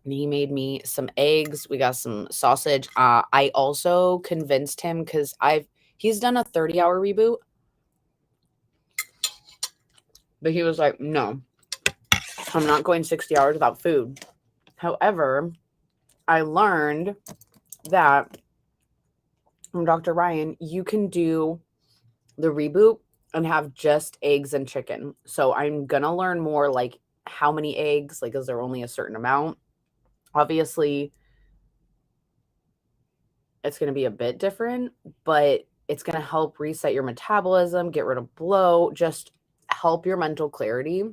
and he made me some eggs. We got some sausage. I also convinced him because he's done a 30-hour reboot, but he was like, no, I'm not going 60 hours without food. However, I learned that from Dr. Ryan, you can do the reboot and have just eggs and chicken. So I'm going to learn more like how many eggs, like, is there only a certain amount? Obviously, it's going to be a bit different, but it's going to help reset your metabolism, get rid of bloat, just help your mental clarity,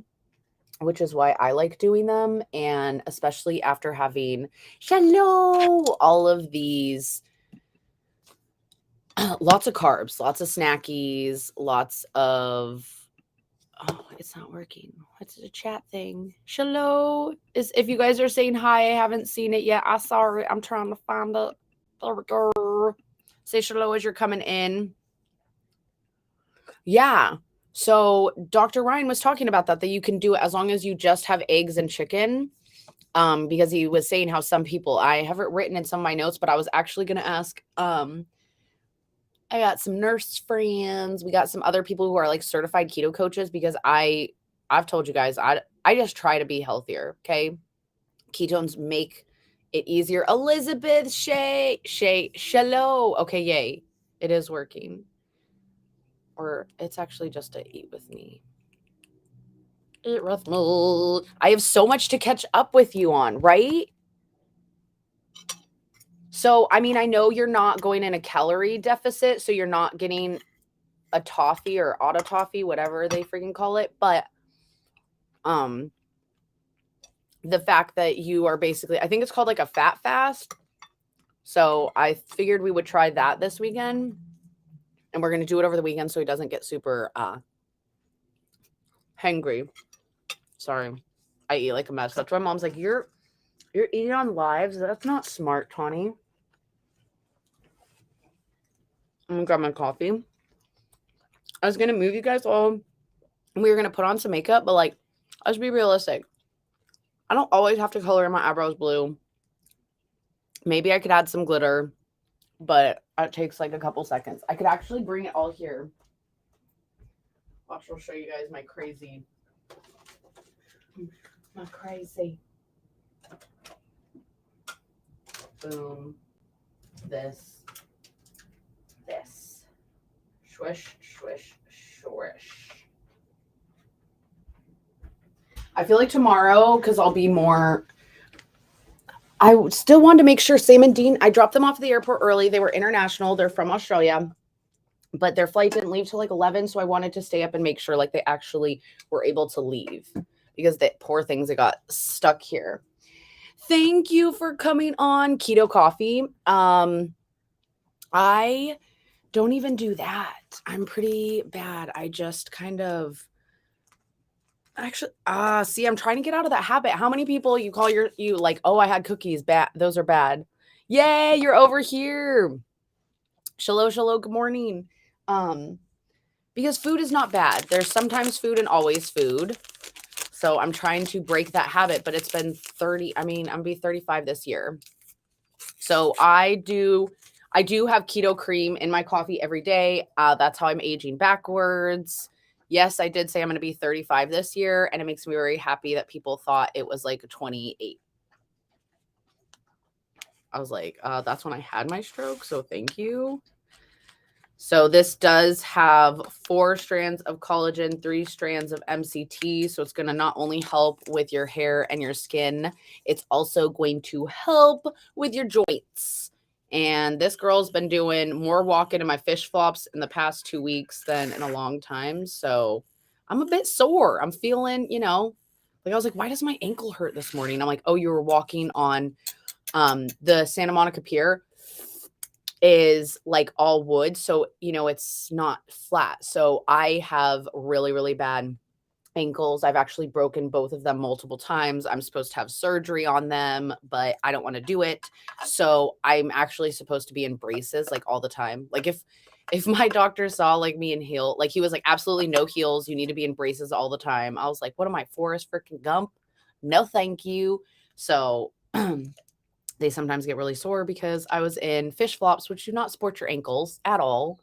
which is why I like doing them. And especially after having all of these lots of carbs, lots of snackies, lots of oh, it's not working. What's the chat thing? Shalom. If you guys are saying hi, I haven't seen it yet. I'm sorry. I'm trying to find it. There we go. Say shalom as you're coming in. Yeah. So Dr. Ryan was talking about that you can do it as long as you just have eggs and chicken. Because he was saying how some people, I have it written in some of my notes, but I was actually going to ask, I got some nurse friends. We got some other people who are like certified keto coaches because I've told you guys, I just try to be healthier. Okay. Ketones make it easier. Elizabeth, shallow. Okay. Yay. It is working. Or it's actually just to eat with me. Eat with me. I have so much to catch up with you on, right? So, I mean, I know you're not going in a calorie deficit, so you're not getting a toffee or auto toffee, whatever they freaking call it. But the fact that you are basically, I think it's called like a fat fast. So I figured we would try that this weekend, and we're going to do it over the weekend so he doesn't get super hangry. Sorry. I eat like a mess. That's why mom's like, you're eating on lives. That's not smart, Tawny. I'm gonna grab my coffee. I was gonna move you guys all, and we were gonna put on some makeup, but like, let's be realistic. I don't always have to color my eyebrows blue. Maybe I could add some glitter, but it takes like a couple seconds. I could actually bring it all here. Watch, I'll show you guys my crazy. Boom. This. Swish, swish, swish. I feel like tomorrow, because I'll be more. I still wanted to make sure Sam and Dean, I dropped them off at the airport early. They were international. They're from Australia, but their flight didn't leave till like 11. So I wanted to stay up and make sure like they actually were able to leave because the poor things that got stuck here. Thank you for coming on Keto Coffee. I don't even do that. I'm pretty bad. I just kind of actually see, I'm trying to get out of that habit. How many people you call you like, oh, I had cookies, bad, those are bad. Yay, you're over here. Shalom, good morning. Because food is not bad. There's sometimes food and always food. So I'm trying to break that habit, but it's been 30. I mean, I'm gonna be 35 this year. So I do have keto cream in my coffee every day. That's how I'm aging backwards. Yes, I did say I'm going to be 35 this year, and it makes me very happy that people thought it was like 28. I was like, that's when I had my stroke, so thank you. So this does have 4 strands of collagen, 3 strands of MCT. So it's going to not only help with your hair and your skin, it's also going to help with your joints. And this girl's been doing more walking in my fish flops in the past 2 weeks than in a long time. So I'm a bit sore. I'm feeling, like I was like, why does my ankle hurt this morning? I'm like, oh, you were walking on the Santa Monica Pier is like all wood. So, it's not flat. So I have really, really bad ankles. I've actually broken both of them multiple times. I'm supposed to have surgery on them, but I don't want to do it. So I'm actually supposed to be in braces like all the time. Like if my doctor saw like me in heel, like he was like, absolutely no heels. You need to be in braces all the time. I was like, what am I, Forrest freaking Gump? No, thank you. So They sometimes get really sore because I was in fish flops, which do not sport your ankles at all.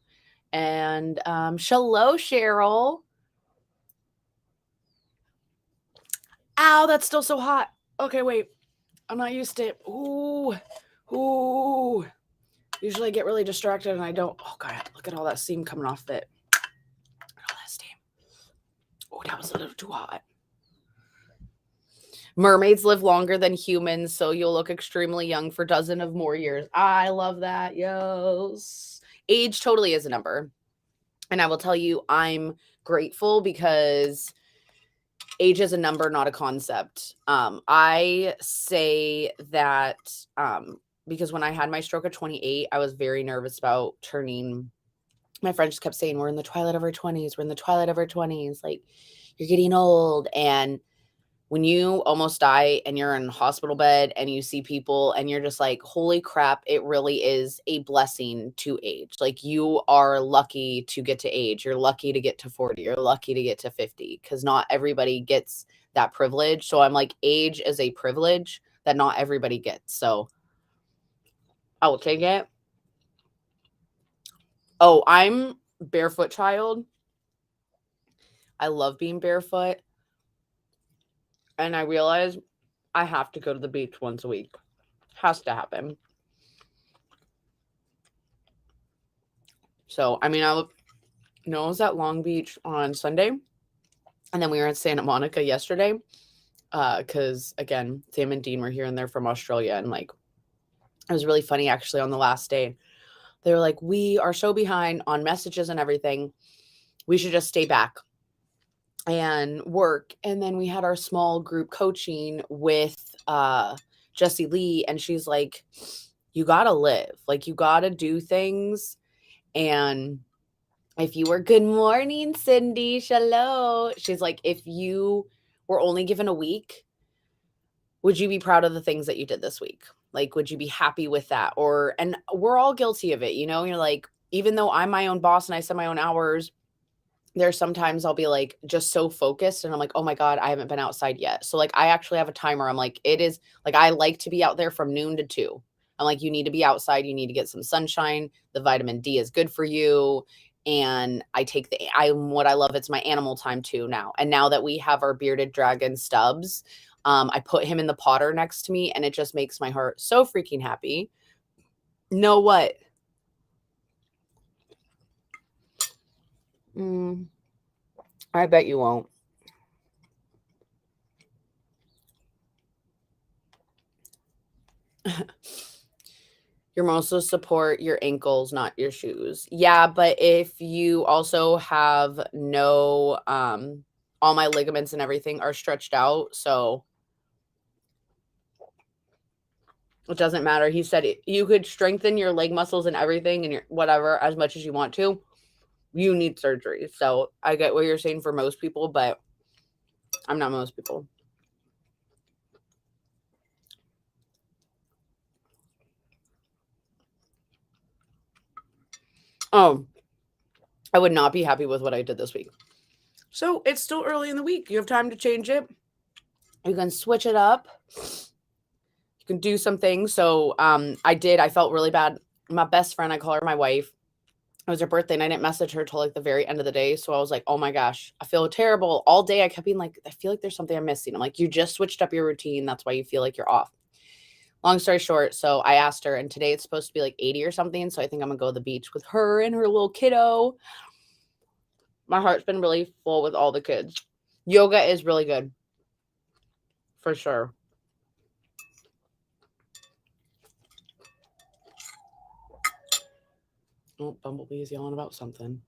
And hello, Cheryl. Ow, that's still so hot. Okay, wait. I'm not used to it. Ooh. Ooh. Usually I get really distracted and I don't. Oh, God. Look at all that steam coming off it. Look at all that steam. Oh, that was a little too hot. Mermaids live longer than humans, so you'll look extremely young for dozen of more years. I love that. Yes. Age totally is a number. And I will tell you, I'm grateful because age is a number, not a concept. I say that because when I had my stroke at 28, I was very nervous about turning. My friends just kept saying, we're in the twilight of our 20s. We're in the twilight of our 20s. Like, you're getting old. And when you almost die and you're in a hospital bed and you see people and you're just like, holy crap, it really is a blessing to age. Like, you are lucky to get to age. You're lucky to get to 40. You're lucky to get to 50 because not everybody gets that privilege. So I'm like, age is a privilege that not everybody gets. So I will take it. Oh, I'm barefoot child. I love being barefoot. And I realize I have to go to the beach once a week. Has to happen. So, I mean, I was at Long Beach on Sunday. And then we were in Santa Monica yesterday. Because, again, Sam and Dean were here and they're from Australia. And, like, it was really funny, actually, on the last day. They were like, we are so behind on messages and everything. We should just stay back and work. And then we had our small group coaching with Jessie Lee, and she's like, you gotta live, like, you gotta do things. And if you were, good morning, Cindy, shalom. She's like, if you were only given a week, would you be proud of the things that you did this week? Like, would you be happy with that? And we're all guilty of it, you're like, even though I'm my own boss and I set my own hours, there's sometimes I'll be like just so focused and I'm like, oh my God, I haven't been outside yet. So like I actually have a timer. I'm like, it is like, I like to be out there from noon to 2. I'm like, you need to be outside. You need to get some sunshine. The vitamin D is good for you. And what I love, it's my animal time too now. And now that we have our bearded dragon Stubbs, I put him in the potter next to me and it just makes my heart so freaking happy. Know what? I bet you won't. You're mostly support your ankles, not your shoes. Yeah, but if you also have no, all my ligaments and everything are stretched out, so it doesn't matter. He said you could strengthen your leg muscles and everything and your whatever as much as you want to. You need surgery. So I get what you're saying for most people, but I'm not most people. Oh, I would not be happy with what I did this week. So it's still early in the week. You have time to change it. You can switch it up. You can do some things. So I felt really bad. My best friend, I call her my wife. It was her birthday and I didn't message her till like the very end of the day. So I was like, oh my gosh, I feel terrible. All day I kept being like, I feel like there's something I'm missing. I'm like, you just switched up your routine. That's why you feel like you're off. Long story short, so I asked her, and today it's supposed to be like 80 or something. So I think I'm gonna go to the beach with her and her little kiddo. My heart's been really full with all the kids. Yoga is really good. For sure. Oh, Bumblebee is yelling about something.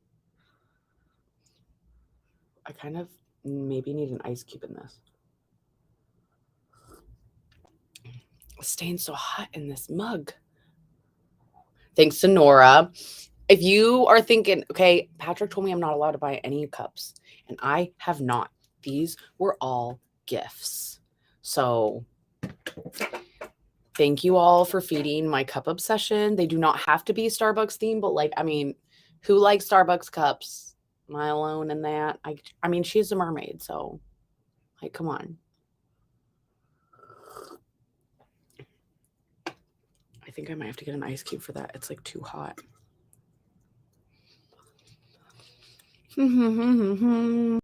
I kind of maybe need an ice cube in this. It's staying so hot in this mug. Thanks to Nora. If you are thinking, okay, Patrick told me I'm not allowed to buy any cups, and I have not. These were all gifts. So thank you all for feeding my cup obsession. They do not have to be Starbucks themed, but like, I mean, who likes Starbucks cups? Am I alone in that? I mean, she's a mermaid, so like, come on. think I might have to get an ice cube for that. It's like too hot. I'm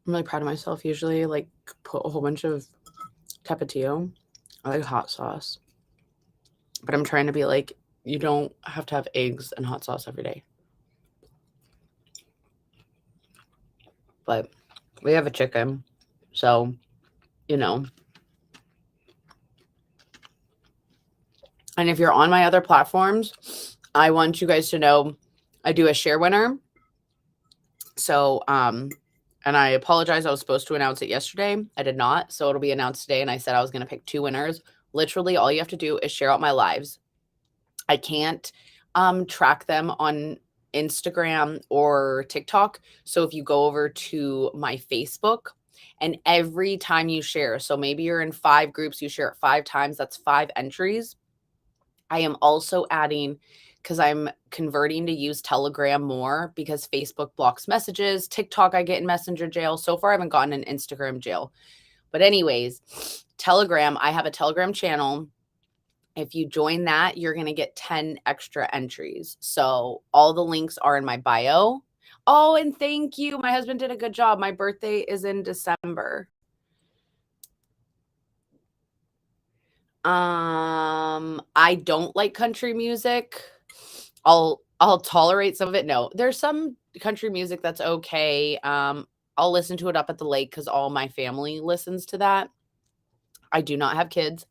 really proud of myself. Usually, like, put a whole bunch of tapatio. I like hot sauce. But I'm trying to be like, you don't have to have eggs and hot sauce every day. But we have a chicken. So, you know. And if you're on my other platforms, I want you guys to know I do a share winner. So, and I apologize. I was supposed to announce it yesterday. I did not. So it'll be announced today. And I said I was going to pick 2 winners. Literally, all you have to do is share out my lives. I can't track them on Instagram or TikTok. So if you go over to my Facebook, and every time you share, so maybe you're in 5 groups, you share it 5 times, that's 5 entries. I am also adding, because I'm converting to use Telegram more because Facebook blocks messages. TikTok, I get in Messenger jail. So far, I haven't gotten in Instagram jail. But anyways, Telegram, I have a Telegram channel. If you join that, you're going to get 10 extra entries. So all the links are in my bio. Oh, and thank you. My husband did a good job. My birthday is in December. I don't like country music. I'll tolerate some of it. No, there's some country music that's okay. I'll listen to it up at the lake because all my family listens to that. I do not have kids.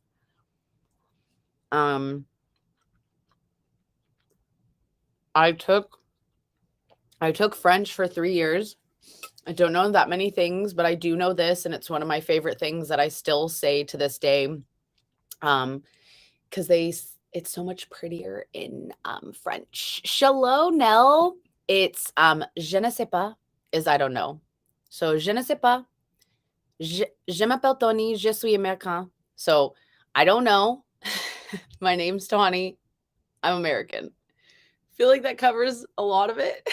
I took French for 3 years. I don't know that many things, but I do know this, and it's one of my favorite things that I still say to this day. Because it's so much prettier in French. Shalom, Nell. It's je ne sais pas is I don't know. So je ne sais pas. Je m'appelle Tony. Je suis américain. So I don't know. My name's Tawny. I'm American. I feel like that covers a lot of it.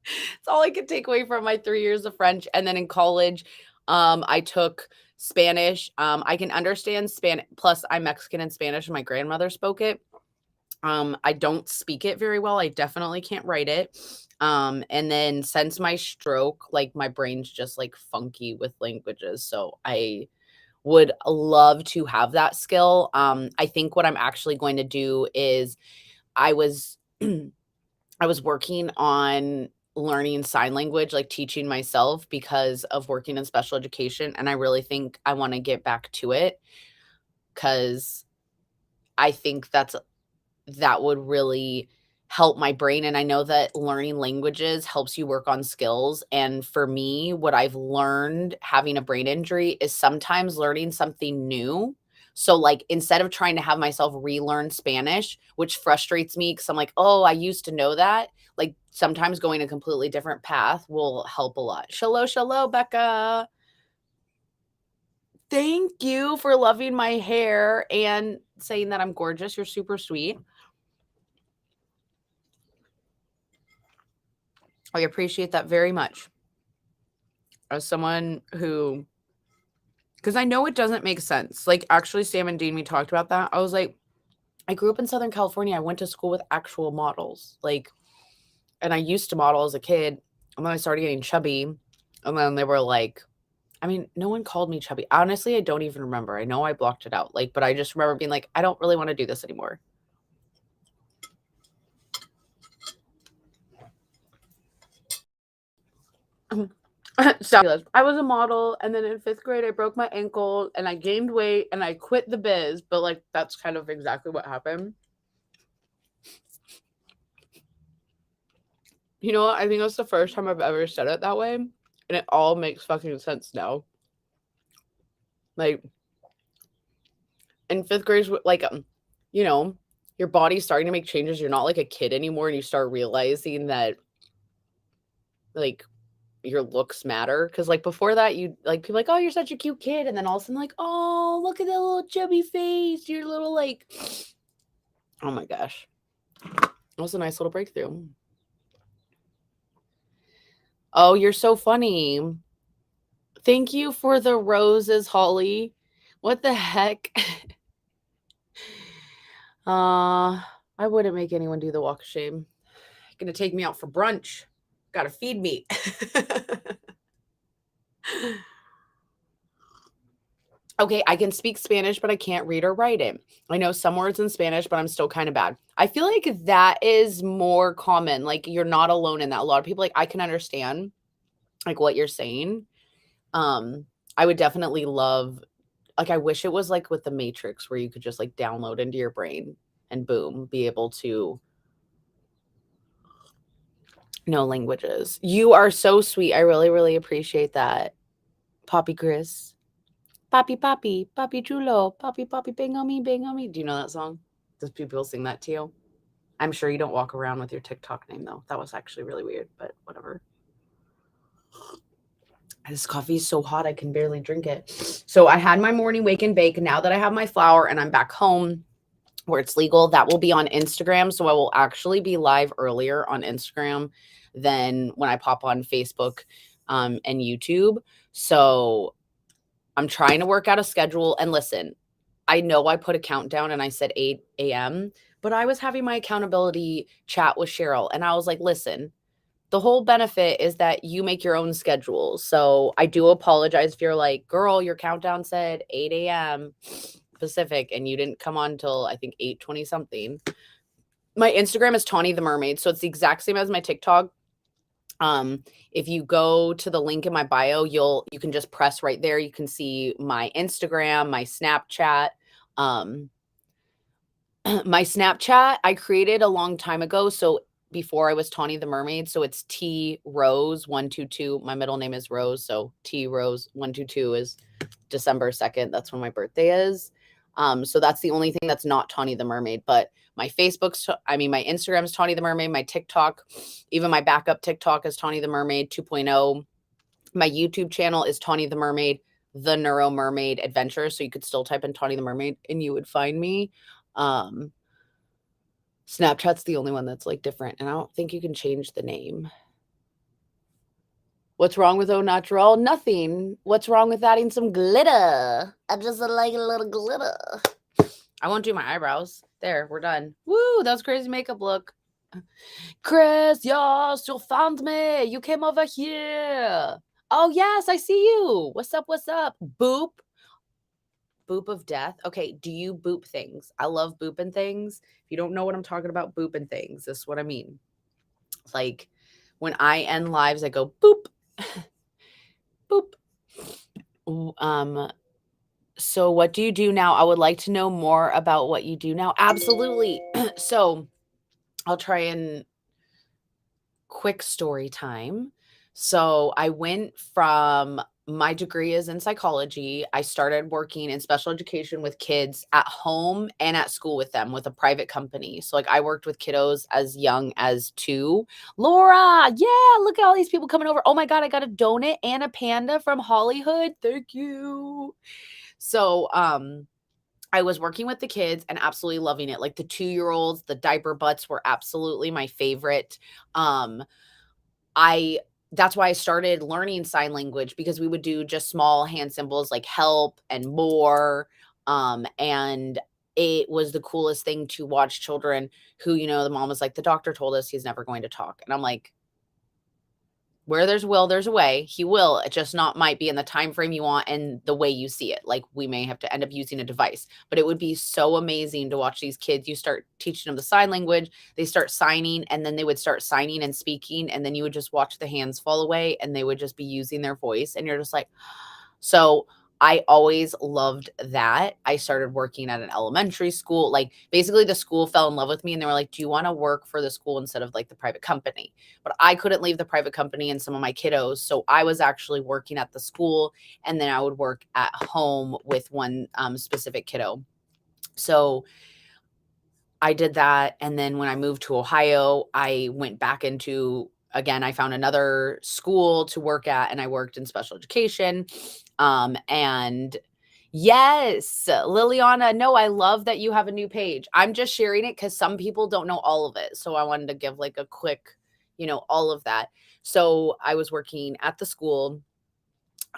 It's all I could take away from my 3 years of French. And then in college, I took Spanish. I can understand Spanish. Plus, I'm Mexican and Spanish, and my grandmother spoke it. I don't speak it very well. I definitely can't write it. And then since my stroke, like my brain's just like funky with languages. So I would love to have that skill. I think what I'm actually going to do is I was I was working on learning sign language, like teaching myself because of working in special education. And I really think I want to get back to it because I think that would really help my brain. And I know that learning languages helps you work on skills. And for me, what I've learned having a brain injury is sometimes learning something new. So like instead of trying to have myself relearn Spanish, which frustrates me because I'm like, oh, I used to know that. Like sometimes going a completely different path will help a lot. Shalom, Becca. Thank you for loving my hair and saying that I'm gorgeous. You're super sweet. I appreciate that very much. As someone who, because I know it doesn't make sense. Like actually, Sam and Dean, we talked about that. I was like, I grew up in Southern California. I went to school with actual models. Like, and I used to model as a kid. And then I started getting chubby. And then they were like, I mean, no one called me chubby. Honestly, I don't even remember. I know I blocked it out. Like, but I just remember being like, I don't really want to do this anymore. So I was a model, and then in 5th grade, I broke my ankle, and I gained weight, and I quit the biz. But like, that's kind of exactly what happened. You know what? I think that's the first time I've ever said it that way, and it all makes fucking sense now. Like, in 5th grade, like, you know, your body's starting to make changes. You're not like a kid anymore, and you start realizing that, like, your looks matter. Because like before that, you like people like, oh, you're such a cute kid, and then all of a sudden, like, oh, look at that little chubby face. Your little like, oh my gosh, that was a nice little breakthrough. Oh, you're so funny. Thank you for the roses, Holly. What the heck? I wouldn't make anyone do the walk of shame. Gonna take me out for brunch. Gotta feed me. Okay, I can speak Spanish, but I can't read or write it. I know some words in Spanish, but I'm still kind of bad. I feel like that is more common. Like you're not alone in that. A lot of people like I can understand like what you're saying. Um, I would definitely love like I wish it was like with the Matrix where you could just like download into your brain and boom, be able to know languages. You are so sweet. I really, really appreciate that. Poppy Chris. Papi, papi, papi chulo, papi, papi, bang on me, bang on me. Do you know that song? Does people sing that to you? I'm sure you don't walk around with your TikTok name though. That was actually really weird, but whatever. This coffee is so hot I can barely drink it. So I had my morning wake and bake. Now that I have my flour and I'm back home where it's legal, that will be on Instagram. So I will actually be live earlier on Instagram than when I pop on Facebook and YouTube. So I'm trying to work out a schedule. And listen, I know I put a countdown and I said 8 a.m., but I was having my accountability chat with Cheryl. And I was like, listen, the whole benefit is that you make your own schedule. So I do apologize if you're like, girl, your countdown said 8 a.m. Pacific and you didn't come on till I think 8:20 something. My Instagram is Tawny the Mermaid. So it's the exact same as my TikTok. If you go to the link in my bio, you can just press right there. You can see my Instagram, my Snapchat. My Snapchat I created a long time ago. So before I was Tawny the Mermaid. So it's T Rose 122. My middle name is Rose. So T Rose 122 is December 2nd. That's when my birthday is. So that's the only thing that's not Tawny the Mermaid. But my my Instagram is Tawny the Mermaid. My TikTok, even my backup TikTok is Tawny the Mermaid 2.0. My YouTube channel is Tawny the Mermaid, the Neuro Mermaid Adventure. So you could still type in Tawny the Mermaid and you would find me. Snapchat's the only one that's like different, and I don't think you can change the name. What's wrong with Au Natural? Nothing. What's wrong with adding some glitter? I just like a little glitter. I won't do my eyebrows. There, we're done. Woo, that was crazy makeup look. Chris, yes, you found me. You came over here. Oh, yes, I see you. What's up? What's up? Boop. Boop of death. Okay, do you boop things? I love booping things. If you don't know what I'm talking about, booping things. This is what I mean. Like when I end lives, I go boop, boop. So what do you do now? I would like to know more about what you do now. Absolutely. So I'll try and quick story time. So I went from my degree is in psychology. I started working in special education with kids at home and at school with them with a private company. So like I worked with kiddos as young as 2. Laura, yeah, look at all these people coming over. Oh my God, I got a donut and a panda from Hollywood. Thank you. So I was working with the kids and absolutely loving it. Like the 2-year-olds, the diaper butts were absolutely my favorite. I That's why I started learning sign language because we would do just small hand symbols like help and more. And it was the coolest thing to watch children who, the mom was like, the doctor told us he's never going to talk. And I'm like, where there's will, there's a way. He will. It just not might be in the time frame you want and the way you see it. Like we may have to end up using a device, but it would be so amazing to watch these kids. You start teaching them the sign language, they start signing, and then they would start signing and speaking, and then you would just watch the hands fall away, and they would just be using their voice, and you're just like, so I always loved that. I started working at an elementary school. Like basically the school fell in love with me and they were like, do you want to work for the school instead of like the private company? But I couldn't leave the private company and some of my kiddos. So I was actually working at the school and then I would work at home with one specific kiddo. So I did that. And then when I moved to Ohio, I went back into, again, I found another school to work at and I worked in special education. And yes, Liliana, no, I love that you have a new page. I'm just sharing it because some people don't know all of it. So I wanted to give like a quick, all of that. So I was working at the school.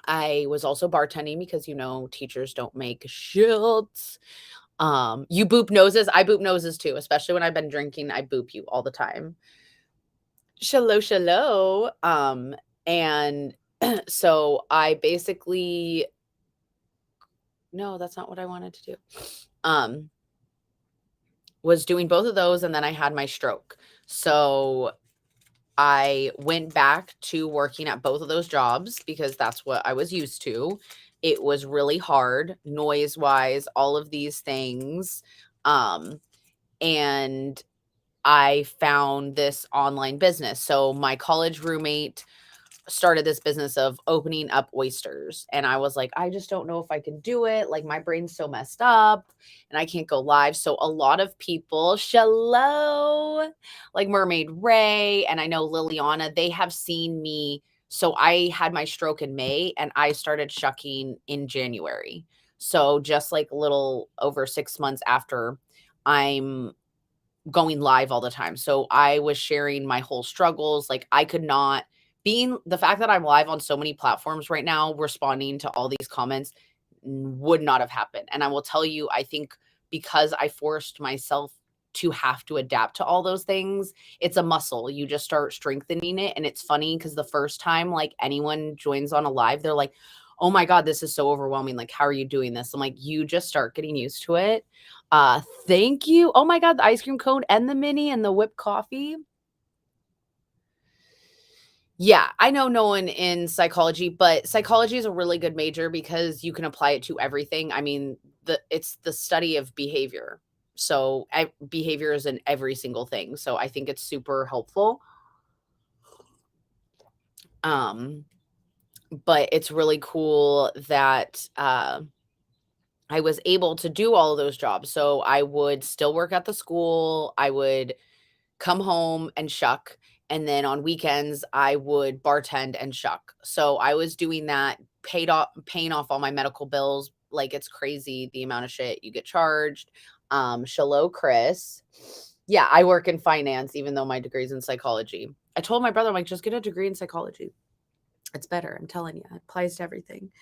I was also bartending because, teachers don't make shit. You boop noses. I boop noses too, especially when I've been drinking. I boop you all the time. Shallow, shallow. And so I basically, no, that's not what I wanted to do. Was doing both of those, and then I had my stroke. So I went back to working at both of those jobs because that's what I was used to. It was really hard, noise wise, all of these things. And I found this online business. So my college roommate started this business of opening up oysters. And I was like, I just don't know if I can do it. Like my brain's so messed up and I can't go live. So a lot of people, shallow, like Mermaid Ray, and I know Liliana, they have seen me. So I had my stroke in May and I started shucking in January. So just like a little over 6 months after, I'm going live all the time. So I was sharing my whole struggles. Like I could not, being the fact that I'm live on so many platforms right now, responding to all these comments would not have happened. And I will tell you, I think because I forced myself to have to adapt to all those things, it's a muscle. You just start strengthening it. And it's funny because the first time like anyone joins on a live, they're like, oh my God, this is so overwhelming. Like, how are you doing this? I'm like, you just start getting used to it. Thank you. Oh my God, the ice cream cone and the mini and the whipped coffee. Yeah, I know no one in psychology, but psychology is a really good major because you can apply it to everything. I mean, it's the study of behavior. So behavior is in every single thing. So I think it's super helpful. But it's really cool that I was able to do all of those jobs. So I would still work at the school. I would come home and shuck. And then on weekends, I would bartend and shuck. So I was doing that, paying off all my medical bills. Like it's crazy the amount of shit you get charged. Shallow Chris. Yeah, I work in finance, even though my degree's in psychology. I told my brother, I'm like, just get a degree in psychology. It's better. I'm telling you, it applies to everything.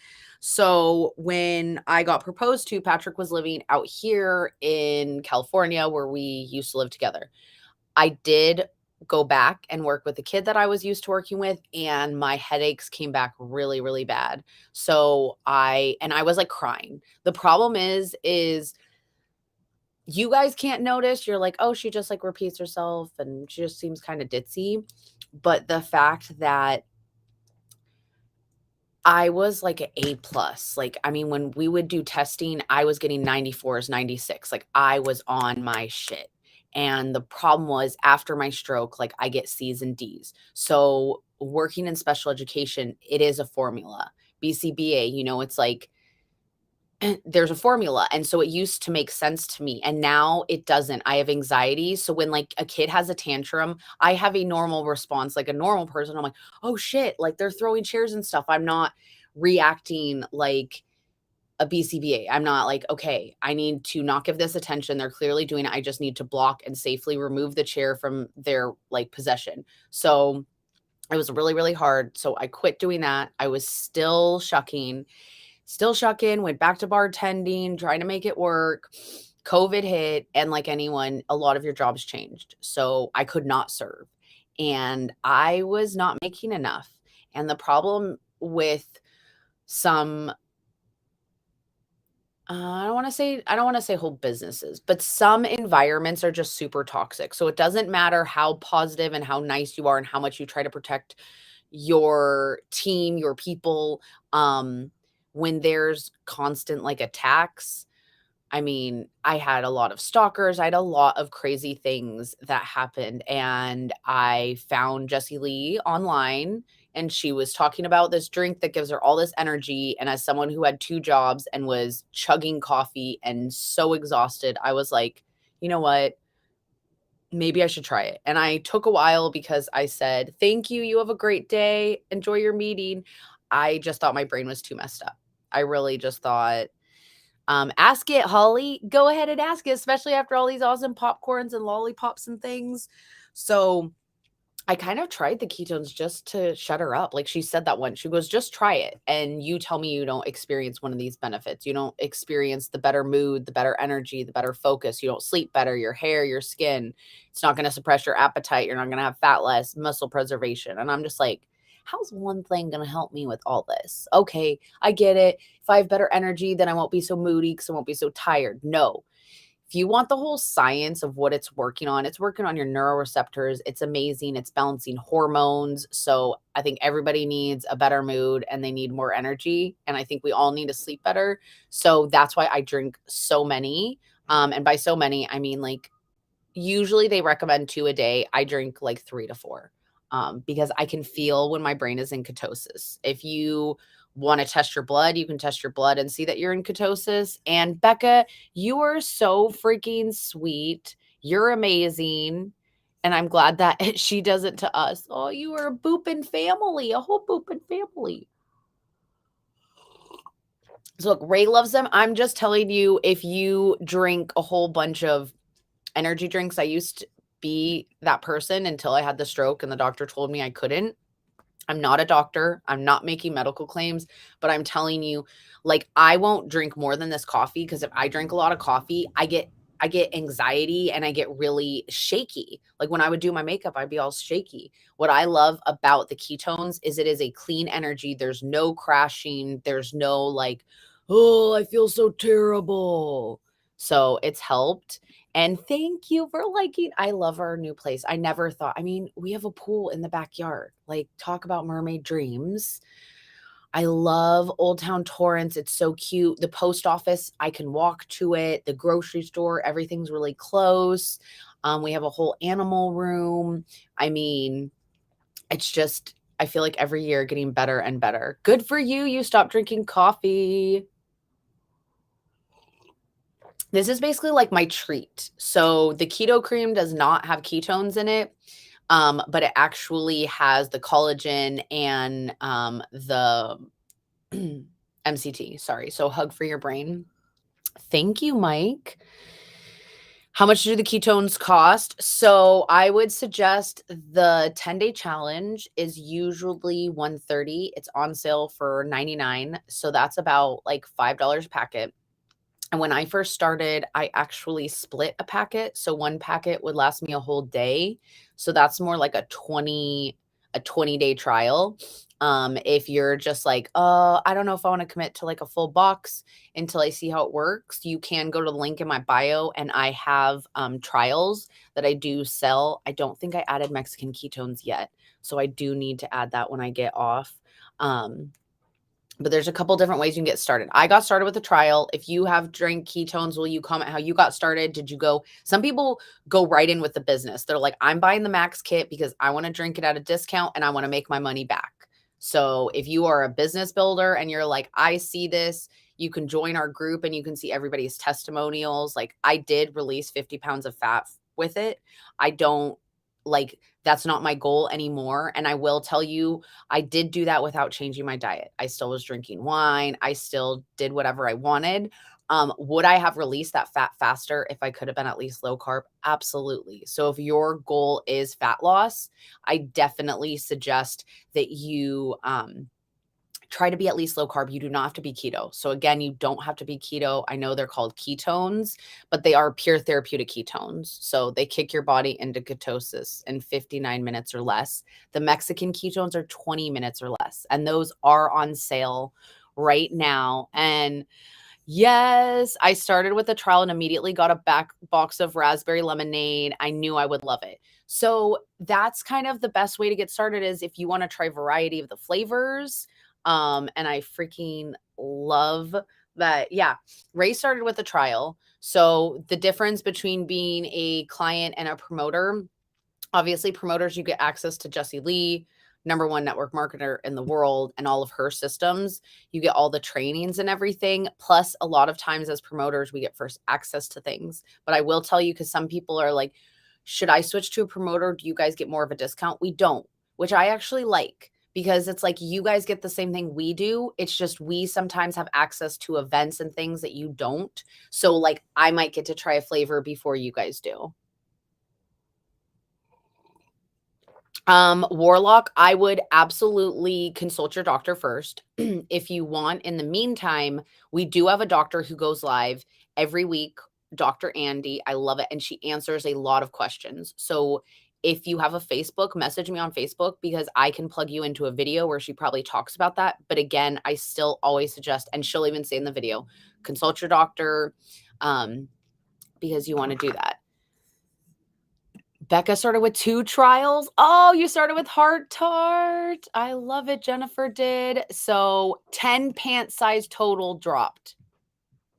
So when I got proposed to, Patrick was living out here in California where we used to live together. I did go back and work with the kid that I was used to working with, and my headaches came back really, really bad. So I was like crying. The problem is you guys can't notice. You're like, oh, she just like repeats herself and she just seems kind of ditzy. But the fact that I was like an A plus. Like, I mean, when we would do testing, I was getting 94s, 96. Like, I was on my shit. And the problem was after my stroke, like I get C's and D's. So working in special education, it is a formula. BCBA, it's like there's a formula. And so it used to make sense to me. And now it doesn't. I have anxiety. So when like a kid has a tantrum, I have a normal response, like a normal person. I'm like, oh shit, like they're throwing chairs and stuff. I'm not reacting like a BCBA. I'm not like, okay, I need to not give this attention. They're clearly doing it. I just need to block and safely remove the chair from their like possession. So it was really, really hard. So I quit doing that. I was still shucking, went back to bartending, trying to make it work. COVID hit, and like anyone, a lot of your jobs changed. So I could not serve, and I was not making enough. And the problem with some I don't want to say whole businesses, but some environments are just super toxic. So it doesn't matter how positive and how nice you are and how much you try to protect your team, your people, when there's constant like attacks. I mean, I had a lot of stalkers. I had a lot of crazy things that happened. And I found Jessie Lee online, and she was talking about this drink that gives her all this energy. And as someone who had 2 jobs and was chugging coffee and so exhausted, I was like, you know what? Maybe I should try it. And I took a while because I said, thank you. You have a great day. Enjoy your meeting. I just thought my brain was too messed up. I really just thought, ask it, Holly. Go ahead and ask it, especially after all these awesome popcorns and lollipops and things. So I kind of tried the ketones just to shut her up. Like she said that once. She goes, just try it. And you tell me you don't experience one of these benefits. You don't experience the better mood, the better energy, the better focus. You don't sleep better, your hair, your skin. It's not going to suppress your appetite. You're not going to have fat loss, muscle preservation. And I'm just like, how's one thing going to help me with all this? Okay, I get it. If I have better energy, then I won't be so moody because I won't be so tired. No, if you want the whole science of what it's working on your neuroreceptors. It's amazing. It's balancing hormones. So I think everybody needs a better mood and they need more energy. And I think we all need to sleep better. So that's why I drink so many. And by so many, I mean like usually they recommend 2 a day. I drink like 3 to 4 because I can feel when my brain is in ketosis. If you want to test your blood, you can test your blood and see that you're in ketosis. And Becca, you are so freaking sweet. You're amazing. And I'm glad that she does it to us. Oh, you are a boopin' family, a whole boopin' family. So look, Ray loves them. I'm just telling you, if you drink a whole bunch of energy drinks, I used to be that person until I had the stroke and the doctor told me I couldn't. I'm not a doctor. I'm not making medical claims, but I'm telling you, like, I won't drink more than this coffee because if I drink a lot of coffee, I get anxiety and I get really shaky. Like when I would do my makeup, I'd be all shaky. What I love about the ketones is it is a clean energy. There's no crashing. There's no like, oh, I feel so terrible. So it's helped. And thank you for liking. I love our new place. I never thought, I mean, we have a pool in the backyard. Like, talk about mermaid dreams. I love Old Town Torrance. It's so cute. The post office, I can walk to it. The grocery store, everything's really close. We have a whole animal room. I mean, it's just, I feel like every year getting better and better. Good for you. You stopped drinking coffee. This is basically like my treat. So the keto cream does not have ketones in it, but it actually has the collagen and the MCT. Sorry. So hug for your brain. Thank you, Mike. How much do the ketones cost? So I would suggest the 10-day challenge is usually 130. It's on sale for 99. So that's about like $5 a packet. And when I first started, I actually split a packet. So one packet would last me a whole day. So that's more like a 20-day trial. If you're just like, I don't know if I want to commit to like a full box until I see how it works, you can go to the link in my bio and I have trials that I do sell. I don't think I added Mexican ketones yet. So I do need to add that when I get off. But there's a couple different ways you can get started. I got started with a trial. If you have drank ketones, will you comment how you got started? Did you go? Some people go right in with the business. They're like, I'm buying the max kit because I want to drink it at a discount and I want to make my money back. So if you are a business builder and you're like, I see this, you can join our group and you can see everybody's testimonials. Like I did release 50 pounds of fat with it. I don't like, that's not my goal anymore. And I will tell you, I did do that without changing my diet. I still was drinking wine. I still did whatever I wanted. Would I have released that fat faster if I could have been at least low carb? Absolutely. So if your goal is fat loss, I definitely suggest that you try to be at least low carb. You do not have to be keto. So again, you don't have to be keto. I know they're called ketones, but they are pure therapeutic ketones. So they kick your body into ketosis in 59 minutes or less. The Mexican ketones are 20 minutes or less, and those are on sale right now. And yes, I started with a trial and immediately got a back box of raspberry lemonade. I knew I would love it. So that's kind of the best way to get started is if you want to try variety of the flavors. And I freaking love that. Yeah. Ray started with a trial. So the difference between being a client and a promoter, obviously promoters, you get access to Jessie Lee, #1 network marketer in the world, and all of her systems. You get all the trainings and everything. Plus a lot of times as promoters, we get first access to things. But I will tell you, because some people are like, should I switch to a promoter? Do you guys get more of a discount? We don't, which I actually like because it's like you guys get the same thing we do. It's just we sometimes have access to events and things that you don't. So like I might get to try a flavor before you guys do. Warlock, I would absolutely consult your doctor first. If you want, in the meantime, we do have a doctor who goes live every week, Dr. Andy. I love it. And she answers a lot of questions. So if you have a Facebook, message me on Facebook because I can plug you into a video where she probably talks about that. But again, I still always suggest, and she'll even say in the video, consult your doctor because you want to do that. Becca started with 2 trials. Oh, you started with Heart Tart. I love it. Jennifer did. So 10 pant size total dropped.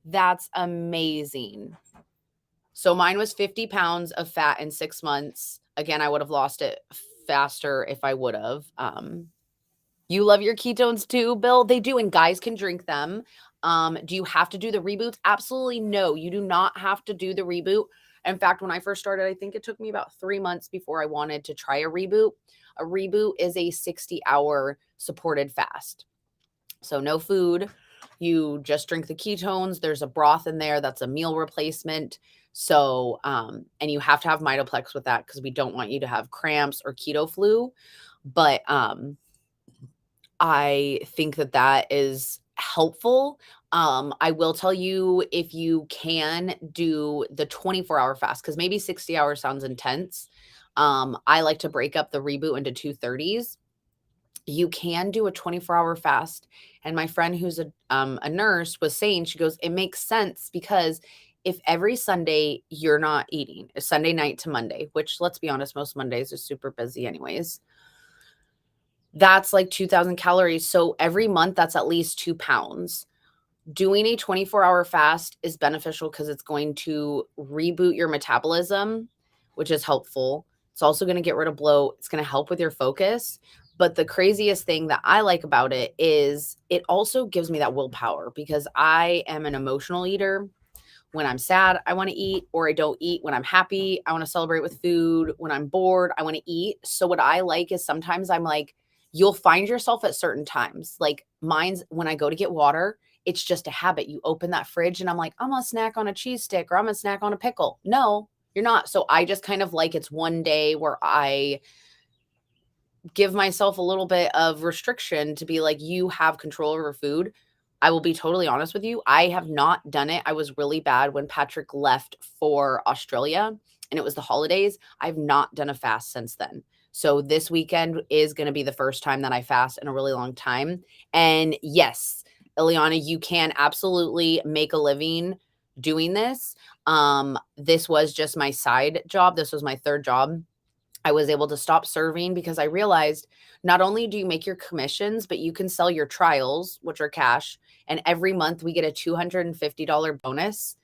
That's amazing. So mine was 50 pounds of fat in 6 months. Again, I would have lost it faster if I would have. You love your ketones too, Bill? They do, and guys can drink them. Do you have to do the reboots? Absolutely no. You do not have to do the reboot. In fact, when I first started, I think it took me about 3 months before I wanted to try a reboot. A reboot is a 60-hour supported fast. So no food. You just drink the ketones. There's a broth in there that's a meal replacement. So, and you have to have Mitoplex with that because we don't want you to have cramps or keto flu. But I think that that is helpful. I will tell you if you can do the 24-hour fast, because maybe 60 hours sounds intense. I like to break up the reboot into 230s. You can do a 24-hour fast. And my friend who's a nurse was saying, she goes, it makes sense because if every Sunday you're not eating, Sunday night to Monday, which let's be honest, most Mondays are super busy anyways. That's like 2,000 calories. So every month, that's at least 2 pounds. Doing a 24-hour fast is beneficial because it's going to reboot your metabolism, which is helpful. It's also going to get rid of bloat. It's going to help with your focus. But the craziest thing that I like about it is it also gives me that willpower because I am an emotional eater. When I'm sad, I want to eat, or I don't eat. When I'm happy, I want to celebrate with food. When I'm bored, I want to eat. So what I like is sometimes I'm like, you'll find yourself at certain times. Like mine's when I go to get water, it's just a habit. You open that fridge and I'm like, I'm gonna snack on a cheese stick or I'm gonna snack on a pickle. No, you're not. So I just kind of like it's one day where I give myself a little bit of restriction to be like, you have control over food. I will be totally honest with you. I have not done it. I was really bad when Patrick left for Australia and it was the holidays. I've not done a fast since then. So this weekend is going to be the first time that I fast in a really long time. And yes, Ileana, you can absolutely make a living doing this. This was just my side job. This was my third job. I was able to stop serving because I realized not only do you make your commissions, but you can sell your trials, which are cash. And every month we get a $250 bonus.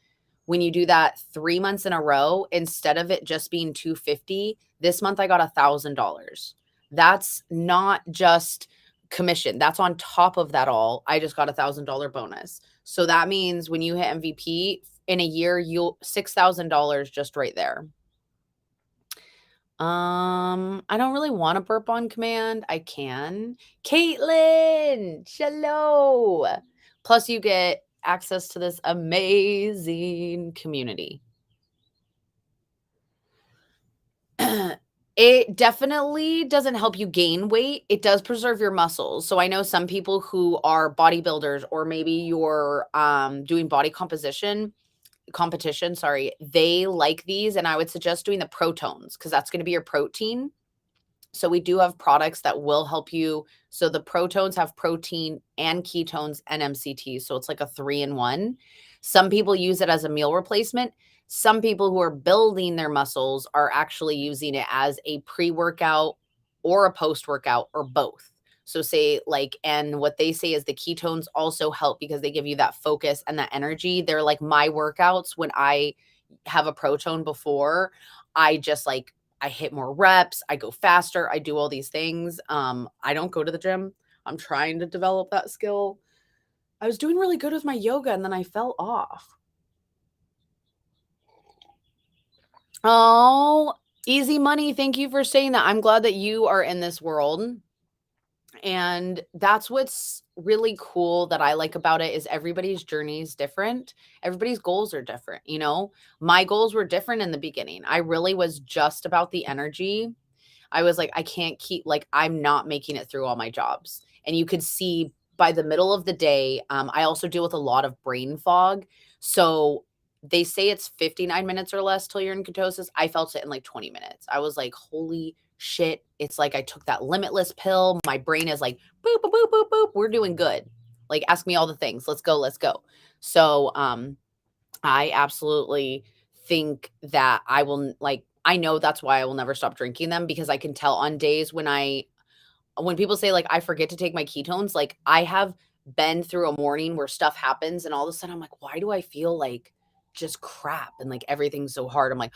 When you do that 3 months in a row, instead of it just being $250, this month I got $1,000. That's not just commission. That's on top of that all. I just got $1,000 bonus. So that means when you hit MVP in a year, you'll $6,000 just right there. I don't really want to burp on command. I can. Caitlin, hello. Plus, you get access to this amazing community. It definitely doesn't help you gain weight. It does preserve your muscles. So I know some people who are bodybuilders or maybe you're doing body competition, they like these, and I would suggest doing the Protones because that's going to be your protein. So we do have products that will help you. So the Protones have protein and ketones and MCT. So it's like a 3-in-1. Some people use it as a meal replacement. Some people who are building their muscles are actually using it as a pre-workout or a post-workout or both. So say like, and what they say is the ketones also help because they give you that focus and that energy. They're like my workouts. When I have a Protone before, I just like, I hit more reps, I go faster, I do all these things. I don't go to the gym. I'm trying to develop that skill. I was doing really good with my yoga and then I fell off. Oh, easy money. Thank you for saying that. I'm glad that you are in this world. And that's what's really cool that I like about it is everybody's journey is different. Everybody's goals are different. You know, my goals were different in the beginning. I really was just about the energy. I was like, I can't keep, like, I'm not making it through all my jobs. And you could see by the middle of the day, I also deal with a lot of brain fog. So they say it's 59 minutes or less till you're in ketosis. I felt it in like 20 minutes. I was like, holy shit. It's like I took that limitless pill. My brain is like, boop, boop, boop, boop, boop. We're doing good. Like, ask me all the things. Let's go. Let's go. So, I absolutely think that I will, like, I know that's why I will never stop drinking them, because I can tell on days when people say, like, I forget to take my ketones, like, I have been through a morning where stuff happens and all of a sudden I'm like, why do I feel like just crap and like everything's so hard? I'm like,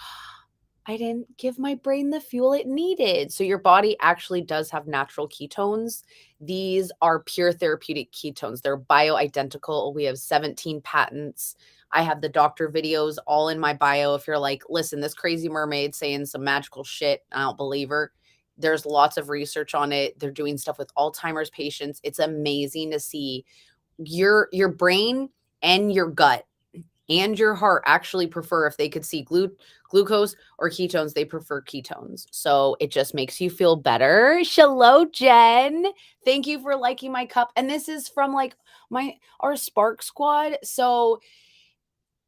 I didn't give my brain the fuel it needed. So your body actually does have natural ketones. These are pure therapeutic ketones. They're bioidentical. We have 17 patents. I have the doctor videos all in my bio. If you're like, listen, this crazy mermaid saying some magical shit, I don't believe her. There's lots of research on it. They're doing stuff with Alzheimer's patients. It's amazing to see your brain and your gut and your heart actually prefer, if they could see glucose or ketones, they prefer ketones. So it just makes you feel better. Shalom, Jen. Thank you for liking my cup. And this is from like our Spark Squad. So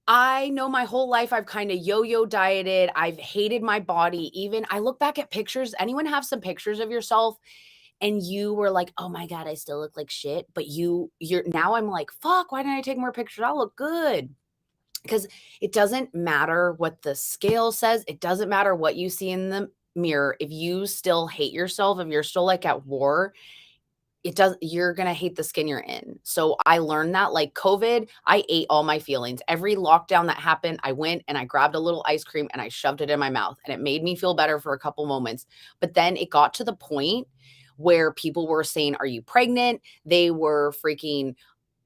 I know my whole life I've kind of yo-yo dieted. I've hated my body. Even I look back at pictures. Anyone have some pictures of yourself and you were like, "Oh my God, I still look like shit." But you're now I'm like, fuck, why didn't I take more pictures? I look good. Because it doesn't matter what the scale says. It doesn't matter what you see in the mirror. If you still hate yourself, if you're still like at war, you're going to hate the skin you're in. So I learned that, like COVID, I ate all my feelings. Every lockdown that happened, I went and I grabbed a little ice cream and I shoved it in my mouth, and it made me feel better for a couple moments. But then it got to the point where people were saying, "Are you pregnant?" They were freaking,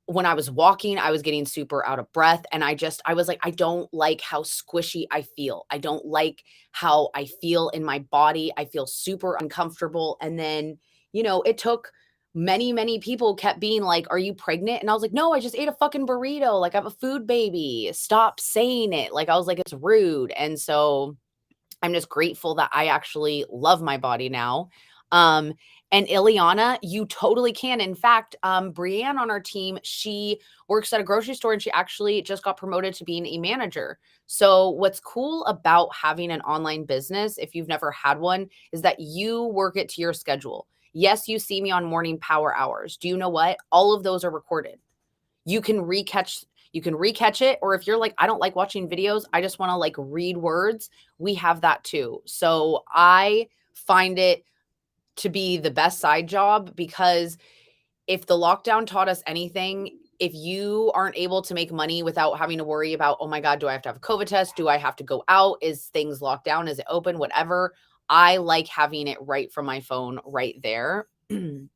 when I was walking, I was getting super out of breath. And I was like, I don't like how squishy I feel. I don't like how I feel in my body. I feel super uncomfortable. And then, it took many, many people kept being like, "Are you pregnant?" And I was like, "No, I just ate a fucking burrito. Like, I'm a food baby. Stop saying it." Like, I was like, it's rude. And so I'm just grateful that I actually love my body now. Um, and Ileana, you totally can. In fact, Brienne on our team, she works at a grocery store and she actually just got promoted to being a manager. So what's cool about having an online business, if you've never had one, is that you work it to your schedule. Yes, you see me on morning power hours. Do you know what? All of those are recorded. You can recatch it, or if you're like, I don't like watching videos, I just want to like read words, we have that too. So I find it to be the best side job, because if the lockdown taught us anything, if you aren't able to make money without having to worry about, oh my God, do I have to have a COVID test? Do I have to go out? Is things locked down? Is it open? Whatever. I like having it right from my phone right there. And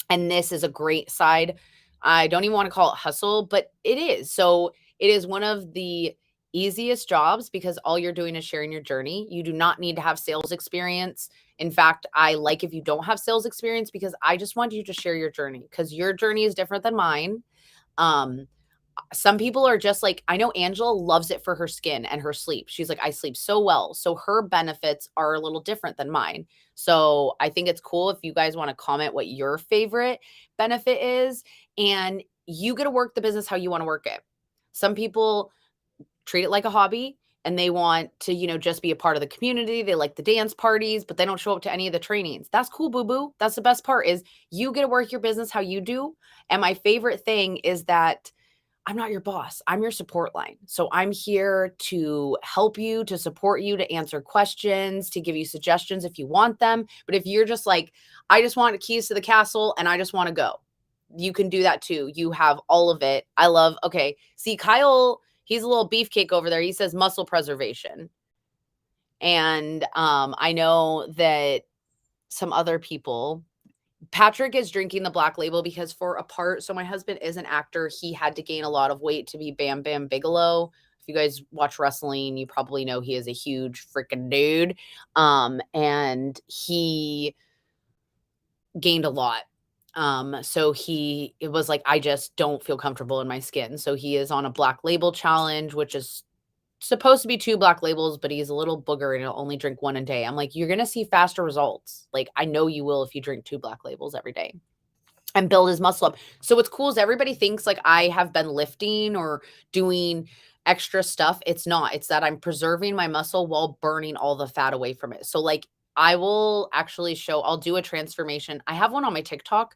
this is a great side. I don't even want to call it hustle, but it is. So it is one of the easiest jobs because all you're doing is sharing your journey. You do not need to have sales experience. In fact, I like if you don't have sales experience, because I just want you to share your journey, because your journey is different than mine. Um, some people are just like, I know Angela loves it for her skin and her sleep. She's like, I sleep so well. So her benefits are a little different than mine. So I think it's cool if you guys want to comment what your favorite benefit is, and you get to work the business how you want to work it. Some people treat it like a hobby and they want to, just be a part of the community. They like the dance parties, but they don't show up to any of the trainings. That's cool, boo boo. That's the best part, is you get to work your business how you do. And my favorite thing is that I'm not your boss. I'm your support line. So I'm here to help you, to support you, to answer questions, to give you suggestions if you want them. But if you're just like, I just want the keys to the castle and I just want to go, you can do that too. You have all of it. Okay. See, Kyle, he's a little beefcake over there. He says muscle preservation. And I know that some other people, Patrick is drinking the Black Label because for a part, so my husband is an actor. He had to gain a lot of weight to be Bam Bam Bigelow. If you guys watch wrestling, you probably know he is a huge freaking dude. And he gained a lot. So it was like, I just don't feel comfortable in my skin. So he is on a Black Label challenge, which is supposed to be 2 black labels, but he's a little booger and he'll only drink 1 a day. I'm like, you're going to see faster results. Like, I know you will if you drink 2 black labels every day and build his muscle up. So what's cool is everybody thinks like I have been lifting or doing extra stuff. It's not. It's that I'm preserving my muscle while burning all the fat away from it. So like I will actually show, I'll do a transformation. I have one on my TikTok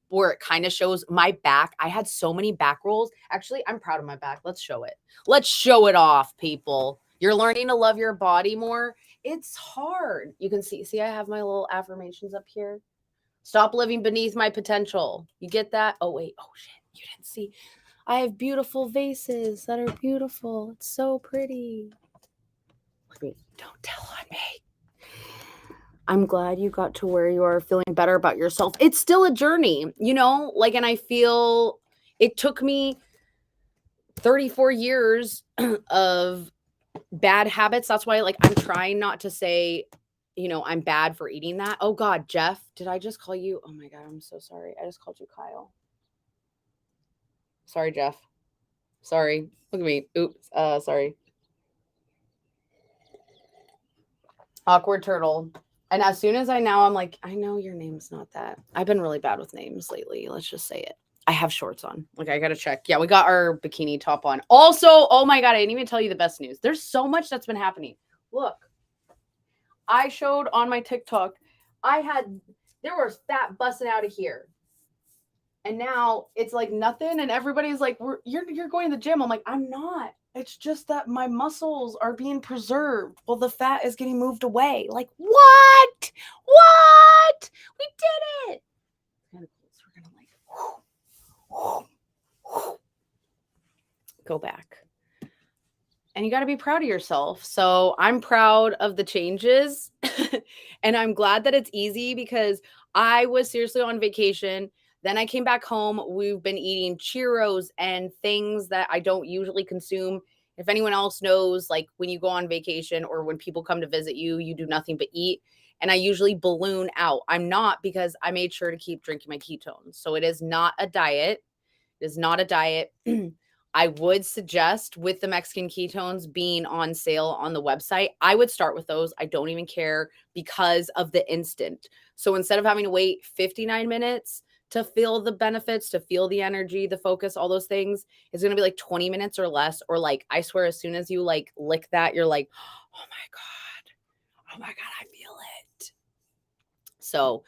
where it kind of shows my back. I had so many back rolls. Actually, I'm proud of my back. Let's show it. Let's show it off, people. You're learning to love your body more. It's hard. You can see, I have my little affirmations up here. Stop living beneath my potential. You get that? Oh, wait. Oh, shit. You didn't see. I have beautiful vases that are beautiful. It's so pretty. Look at me. Don't tell on me. I'm glad you got to where you are feeling better about yourself. It's still a journey, you know, like, and I feel it took me 34 years of bad habits. That's why, like, I'm trying not to say, you know, I'm bad for eating that. Oh God, Jeff, did I just call you? Oh my God, I'm so sorry. I just called you Kyle. Sorry, Jeff. Sorry. Look at me. Oops. Sorry. Awkward turtle. And as soon as I'm like, I know your name's not that. I've been really bad with names lately. Let's just say it. I have shorts on. Like, I got to check. Yeah, we got our bikini top on. Also, oh my God, I didn't even tell you the best news. There's so much that's been happening. Look, I showed on my TikTok, there was fat busting out of here. And now it's like nothing. And everybody's like, you're going to the gym. I'm like, I'm not. It's just that my muscles are being preserved while the fat is getting moved away. Like, what? What? We did it. Kind of cool. So we're going to like, go back. And you got to be proud of yourself. So I'm proud of the changes. And I'm glad that it's easy because I was seriously on vacation. Then I came back home. We've been eating churros and things that I don't usually consume. If anyone else knows, like when you go on vacation or when people come to visit you, you do nothing but eat. And I usually balloon out. I'm not, because I made sure to keep drinking my ketones. So it is not a diet. It is not a diet. I would suggest, with the Mexican ketones being on sale on the website, I would start with those. I don't even care because of the instant. So instead of having to wait 59 minutes to feel the benefits, to feel the energy, the focus, all those things, it's going to be like 20 minutes or less. Or like, I swear, as soon as you like lick that, you're like, oh my God, I feel it. So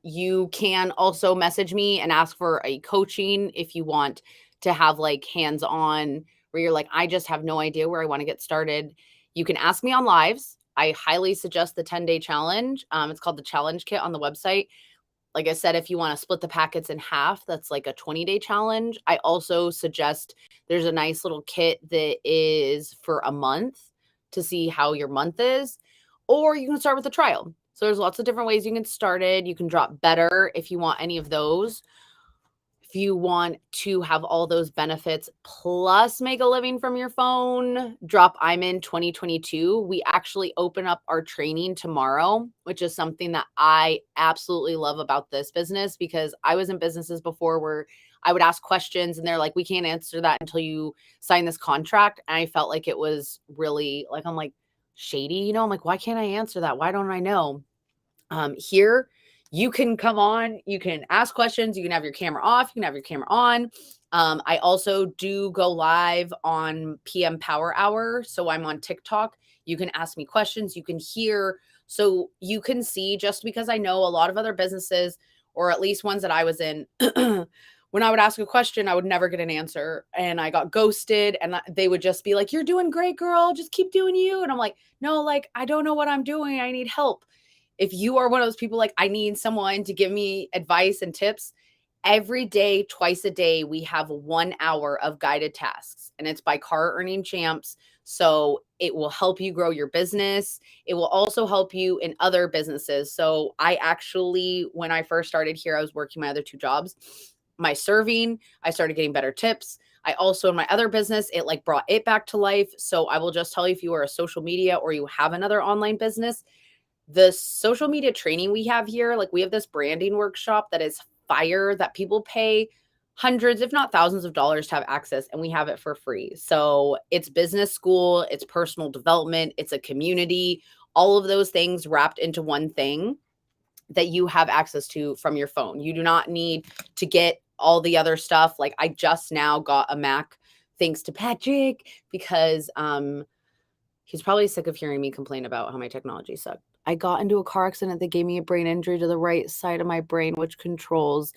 you can also message me and ask for a coaching if you want to have like hands-on where you're like, I just have no idea where I want to get started. You can ask me on lives. I highly suggest the 10-day challenge. It's called the challenge kit on the website. Like I said, if you want to split the packets in half, that's like a 20-day challenge. I also suggest there's a nice little kit that is for a month to see how your month is, or you can start with a trial. So there's lots of different ways you can get started. You can drop better if you want any of those. If you want to have all those benefits plus make a living from your phone, drop I'm in 2022. We actually open up our training tomorrow, which is something that I absolutely love about this business, because I was in businesses before where I would ask questions and they're like, we can't answer that until you sign this contract. And I felt like it was really like, I'm like, shady, you know, I'm like, why can't I answer that? Why don't I know? Here, you can come on, you can ask questions, you can have your camera off, you can have your camera on. I also do go live on PM Power Hour. So I'm on TikTok. You can ask me questions, you can hear, so you can see, just because I know a lot of other businesses, or at least ones that I was in, when I would ask a question, I would never get an answer. And I got ghosted, and they would just be like, you're doing great, girl. Just keep doing you. And I'm like, no, like, I don't know what I'm doing. I need help. If you are one of those people like, I need someone to give me advice and tips, every day, twice a day, we have 1 hour of guided tasks, and it's by Car Earning Champs. So it will help you grow your business. It will also help you in other businesses. So I actually, when I first started here, I was working my other 2 jobs. My serving, I started getting better tips. I also, in my other business, it like brought it back to life. So I will just tell you, if you are a social media or you have another online business, the social media training we have here, like we have this branding workshop that is fire, that people pay hundreds, if not thousands of dollars to have access, and we have it for free. So it's business school, it's personal development, it's a community, all of those things wrapped into one thing that you have access to from your phone. You do not need to get all the other stuff. Like I just now got a Mac thanks to Patrick because he's probably sick of hearing me complain about how my technology sucked. I got into a car accident that gave me a brain injury to the right side of my brain, which controls.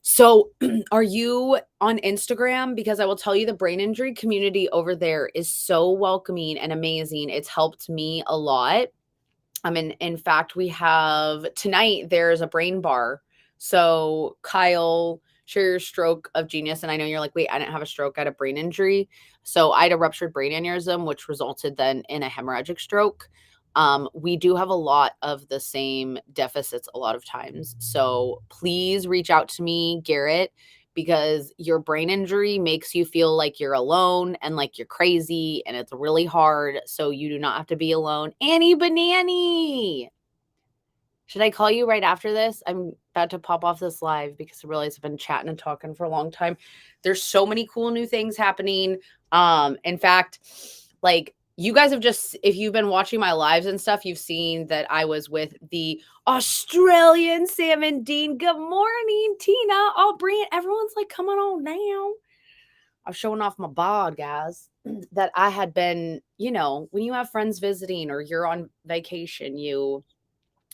So, are you on Instagram? Because I will tell you, the brain injury community over there is so welcoming and amazing. It's helped me a lot. In fact, we have tonight, there's a brain bar. So, Kyle, share your stroke of genius. And I know you're like, wait, I didn't have a stroke, I had a brain injury. So, I had a ruptured brain aneurysm, which resulted then in a hemorrhagic stroke. We do have a lot of the same deficits a lot of times. So please reach out to me, Garrett, because your brain injury makes you feel like you're alone and like you're crazy and it's really hard. So you do not have to be alone. Annie Banani. Should I call you right after this? I'm about to pop off this live because I realize I've been chatting and talking for a long time. There's so many cool new things happening. In fact, like you guys have just, if you've been watching my lives and stuff, you've seen that I was with the Australian Salmon Dean. Good morning, Tina. Oh, Brian, everyone's like, come on now. I'm showing off my bod, guys, that I had been, when you have friends visiting or you're on vacation, you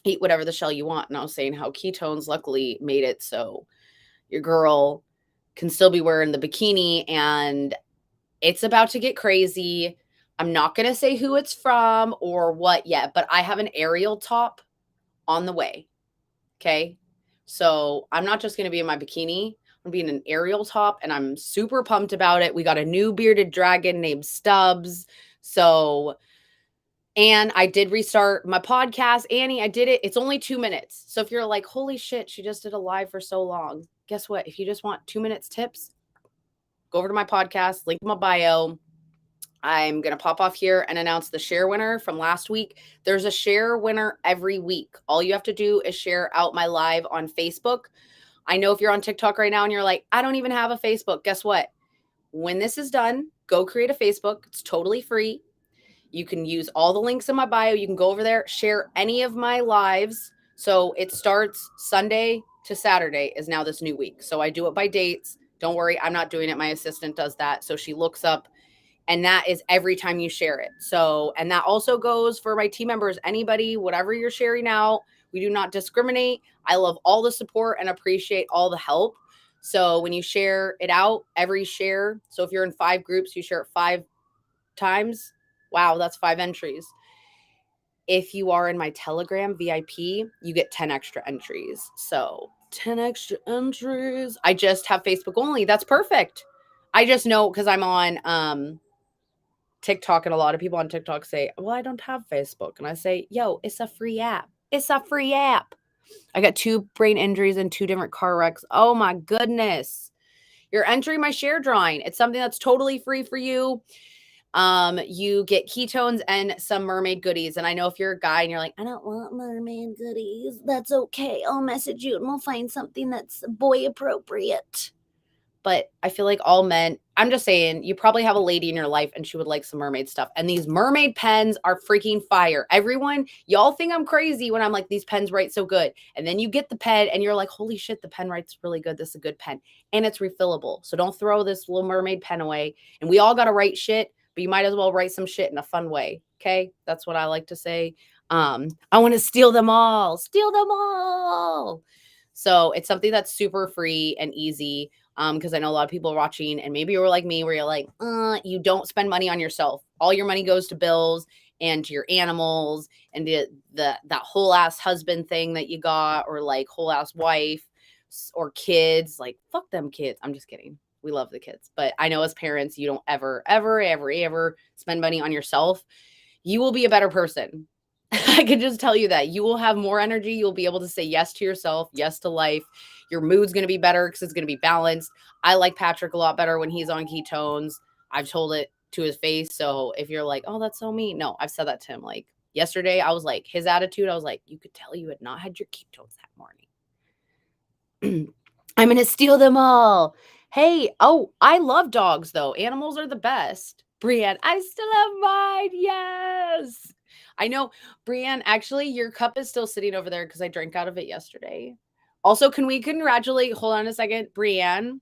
eat whatever the shell you want. And I was saying how ketones luckily made it so your girl can still be wearing the bikini, and it's about to get crazy. I'm not going to say who it's from or what yet, but I have an aerial top on the way. Okay. So I'm not just going to be in my bikini. I'm going to be in an aerial top, and I'm super pumped about it. We got a new bearded dragon named Stubbs. And I did restart my podcast. Annie, I did it. It's only 2 minutes. So if you're like, holy shit, she just did a live for so long. Guess what? If you just want 2 minutes tips, go over to my podcast, link in my bio. I'm going to pop off here and announce the share winner from last week. There's a share winner every week. All you have to do is share out my live on Facebook. I know if you're on TikTok right now and you're like, I don't even have a Facebook. Guess what? When this is done, go create a Facebook. It's totally free. You can use all the links in my bio. You can go over there, share any of my lives. So it starts Sunday to Saturday is now this new week. So I do it by dates. Don't worry, I'm not doing it. My assistant does that. So she looks up, and that is every time you share it. So, and that also goes for my team members, anybody, whatever you're sharing out. We do not discriminate. I love all the support and appreciate all the help. So when you share it out, every share. So if you're in 5 groups, you share it 5 times. Wow, that's 5 entries. If you are in my Telegram VIP, you get 10 extra entries. So 10 extra entries. I just have Facebook only. That's perfect. I just know because I'm on TikTok, and a lot of people on TikTok say, well, I don't have Facebook. And I say, yo, it's a free app. It's a free app. I got 2 brain injuries and 2 different car wrecks. Oh my goodness. You're entering my share drawing. It's something that's totally free for you. You get ketones and some mermaid goodies. And I know if you're a guy and you're like, I don't want mermaid goodies, that's okay. I'll message you and we'll find something that's boy appropriate. But I feel like all men, I'm just saying, you probably have a lady in your life and she would like some mermaid stuff. And these mermaid pens are freaking fire. Everyone, y'all think I'm crazy when I'm like, these pens write so good. And then you get the pen and you're like, holy shit, the pen writes really good. This is a good pen. And it's refillable. So don't throw this little mermaid pen away. And we all got to write shit, but you might as well write some shit in a fun way. Okay. That's what I like to say. I want to steal them all. Steal them all. So it's something that's super free and easy. Because I know a lot of people are watching, and maybe you're like me where you're like, you don't spend money on yourself. All your money goes to bills and to your animals and to that whole ass husband thing that you got, or like whole ass wife or kids. Like, fuck them kids. I'm just kidding. We love the kids. But I know as parents, you don't ever spend money on yourself. You will be a better person. I can just tell you that you will have more energy. You'll be able to say yes to yourself, yes to life. Your mood's going to be better because it's going to be balanced. I like Patrick a lot better when he's on ketones. I've told it to his face. So if you're like, oh, that's so mean. No, I've said that to him. Like yesterday, I was like, his attitude, I was like, you could tell you had not had your ketones that morning. I'm going to steal them all. Hey, oh, I love dogs though. Animals are the best. Brienne, I still have mine. Yes. I know, Brienne, actually, your cup is still sitting over there because I drank out of it yesterday. Also, can we congratulate, hold on a second, Brienne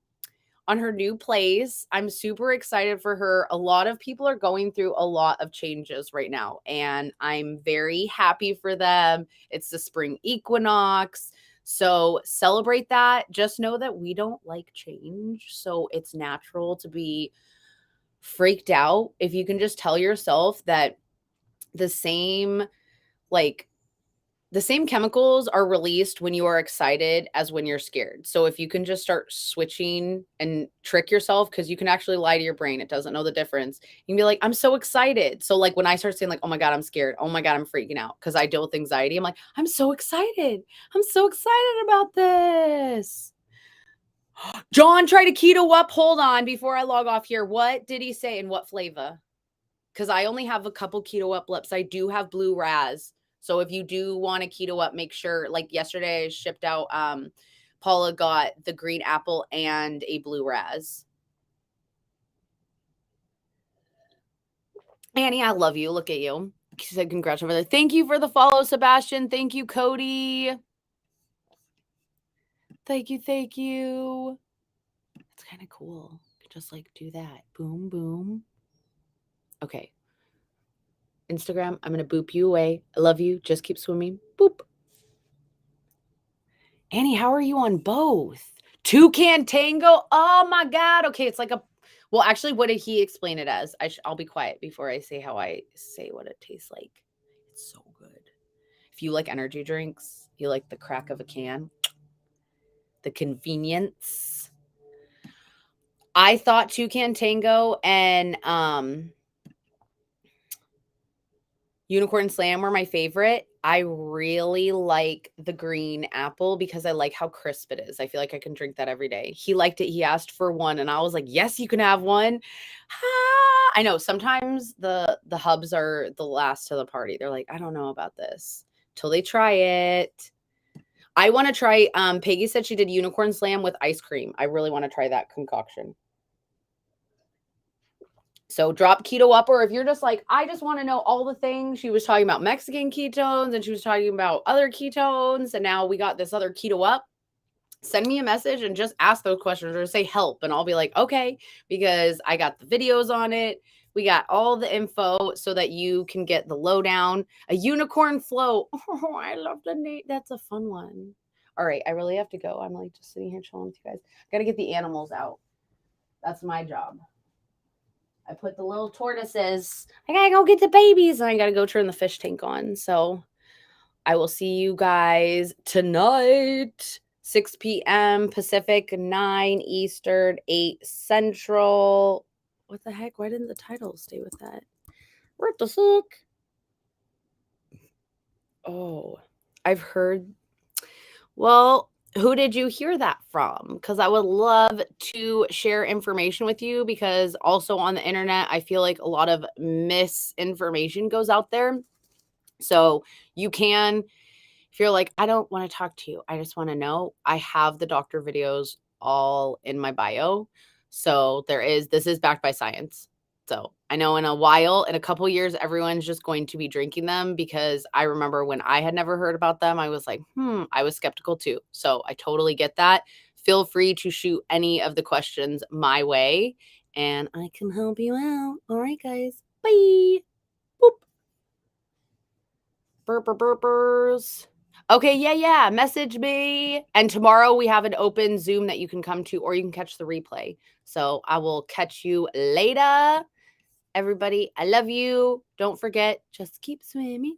on her new place? I'm super excited for her. A lot of people are going through a lot of changes right now, and I'm very happy for them. It's the spring equinox. So celebrate that. Just know that we don't like change. So it's natural to be freaked out. If you can just tell yourself that the same, like, the same chemicals are released when you are excited as when you're scared. So if you can just start switching and trick yourself, because you can actually lie to your brain. It doesn't know the difference. You can be like, I'm so excited. So like when I start saying like, oh my God, I'm scared. Oh my God, I'm freaking out because I deal with anxiety. I'm like, I'm so excited. I'm so excited about this. John tried to keto up. Hold on before I log off here. What did he say and what flavor? Because I only have a couple keto up lips. I do have blue raz. So if you do want a keto up, make sure, like yesterday I shipped out, Paula got the green apple and a blue raz. Annie, I love you. Look at you. She said congrats over there. Thank you for the follow, Sebastian. Thank you, Cody. Thank you. Thank you. It's kind of cool. Just like do that. Boom, boom. Okay. Instagram, I'm going to boop you away. I love you. Just keep swimming. Boop. Annie, how are you on both? Toucan Tango? Oh my God. Okay, it's like a, well, actually, what did he explain it as? I'll be quiet before I say how I say what it tastes like. It's so good. If you like energy drinks, you like the crack of a can, the convenience. I thought Toucan Tango and Unicorn Slam were my favorite. I really like the green apple because I like how crisp it is. I feel like I can drink that every day. He liked it. He asked for one and I was like, yes, you can have one. Ah, I know sometimes the hubs are the last to the party. They're like, I don't know about this till they try it. I want to try, Peggy said she did Unicorn Slam with ice cream. I really want to try that concoction. So drop keto up, or if you're just like, I just want to know all the things. She was talking about Mexican ketones and she was talking about other ketones. And now we got this other keto up. Send me a message and just ask those questions or say help. And I'll be like, okay, because I got the videos on it. We got all the info so that you can get the lowdown. A unicorn flow. Oh, I love the name. That's a fun one. All right. I really have to go. I'm like just sitting here chilling with you guys. Got to get the animals out. That's my job. I put the little tortoises. I gotta go get the babies and I gotta go turn the fish tank on. So I will see you guys tonight, 6 p.m. Pacific, 9 Eastern, 8 Central. What the heck? Why didn't the title stay with that? What the fuck? Oh, I've heard. Well, who did you hear that from? Because I would love to share information with you because also on the internet, I feel like a lot of misinformation goes out there. So you can, if you're like, I don't want to talk to you, I just want to know, I have the doctor videos all in my bio. So this is backed by science. So I know in a couple years, everyone's just going to be drinking them because I remember when I had never heard about them, I was like, I was skeptical too. So I totally get that. Feel free to shoot any of the questions my way and I can help you out. All right, guys. Bye. Boop. Burpers. Okay, yeah. Message me. And tomorrow we have an open Zoom that you can come to or you can catch the replay. So I will catch you later. Everybody, I love you. Don't forget, just keep swimming.